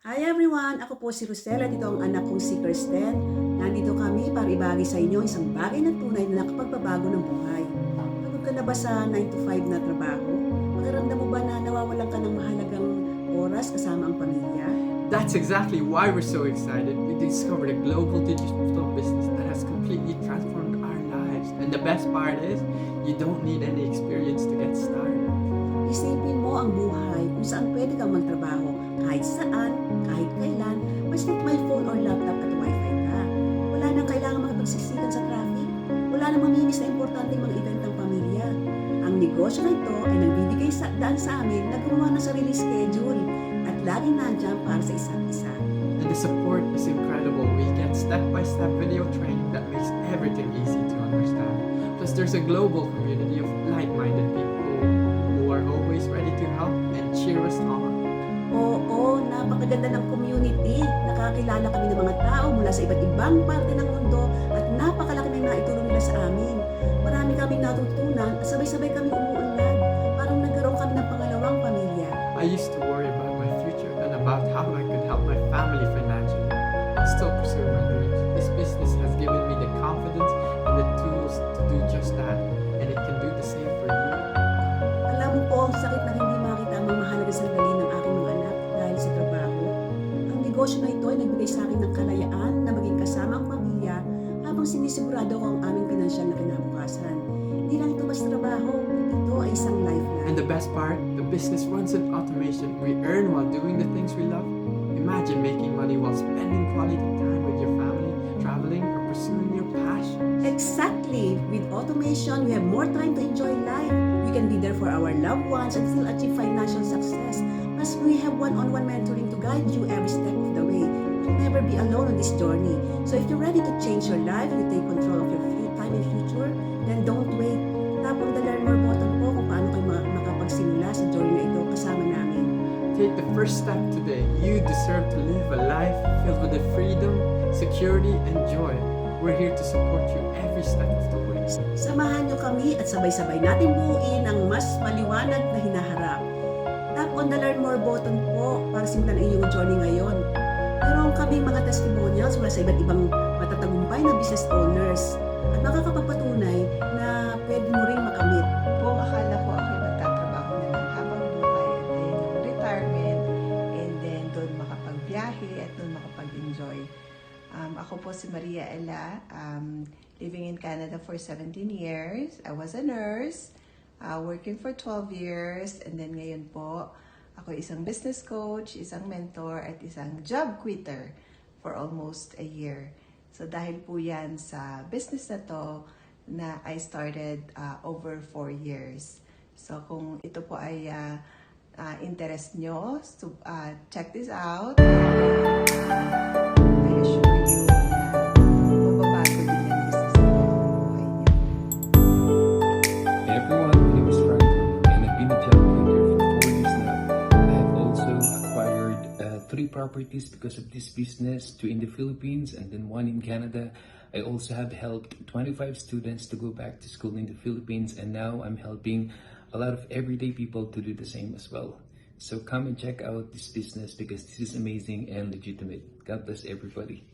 Hi everyone! Ako po si Rosel at ito ang anak kong si Kirsten. Nandito kami para ibagi sa inyo isang bagay na tunay na nakapagbabago ng buhay. Pagod ka na ba sa 9 to 5 na trabaho? Pakiramdam mo ba na nawawalan ka ng mahalagang oras kasama ang pamilya? That's exactly why we're so excited. We discovered a global digital business that has completely transformed our lives. And the best part is, you don't need any experience to get started. Isipin mo ang buhay kung saan pwede kang magtrabaho kahit saan, kahit kailan, basta't may phone or laptop at wifi ka. Wala nang kailangan makipagsisigan sa traffic. Wala nang mamimiss na importanteng mga event ng pamilya. Ang negosyo na ito ay nagbibigay daan sa amin na gumawa ng sariling schedule at laging nandiyan para sa isa't isa. And the support is incredible. We get step-by-step video training that makes everything easy to understand. Plus, there's a global community of like-minded people who are always ready to help and cheer us on. Oo, napakaganda ng community. Nakakilala kami ng mga tao mula sa iba't ibang parte ng mundo at napakalaki ng naitulong nila sa amin. Marami kaming natutunan at sabay-sabay kaming umuunlad. Parang nagkaroon kami ng pangalawang pamilya. I used to worry about my future and about how I could help my family financially. I still pursue my dreams. This business has given me the confidence and the tools to do just that, and it can do the same for you. Alam mo po ang sakit na hindi makita ang mga mahalaga sandali ng aking mga anak dahil sa trabaho. Ang negosyo na ito ay nagbigay sa akin ng kalayaan na maging kasama ang pamilya habang sinisigurado ko ang aming pinansyal na kinabukasan. Hindi lang ito basta trabaho, ito ay isang lifeline. And the best part, the business runs on automation. We earn while doing the things we love. Imagine making money while spending quality time with your family, traveling, or pursuing your passion. Exactly! With automation, we have more time to enjoy life. We can be there for our loved ones and still achieve financial success. Plus, we have one-on-one mentoring to guide you every step of the way. You'll never be alone on this journey. So if you're ready to change your life, you take control of your time and future, then don't wait. Tap on the Learn More button po kung paano kayo makapagsimula sa journey na ito kasama namin. Take the first step today. You deserve to live a life filled with the freedom, security, and joy. We're here to support you every step of the way. Samahan niyo kami at sabay-sabay natin buuin ang mas maliwanag na hinaharap. Tap on the Learn More button po para simulan ang iyong journey ngayon. Meron kaming mga testimonials mula sa iba't ibang matatagumpay na business owners at makakapagpatunay na pwede mo ring makamit. Buong akala ko ako nagtatrabaho na lang habang buhay at then yung retirement and then doon makapagbiyahe at doon makapag-enjoy. Ako po si Maria Ella, living in Canada for 17 years. I was a nurse, working for 12 years, and then ngayon po, ako isang business coach, isang mentor, at isang job quitter for almost a year. So dahil po yan sa business na to, na I started over 4 years. So kung ito po ay interest nyo, so, check this out. I assure you na mababago din yung business na ito sa buhay niyo. Hey everyone, my name is Franco and I've been a job hunter for 4 years now. I have also acquired 3 properties because of this business, 2 in the Philippines and then 1 in Canada. I also have helped 25 students to go back to school in the Philippines, and now I'm helping a lot of everyday people to do the same as well. So come and check out this business because this is amazing and legitimate. God bless everybody.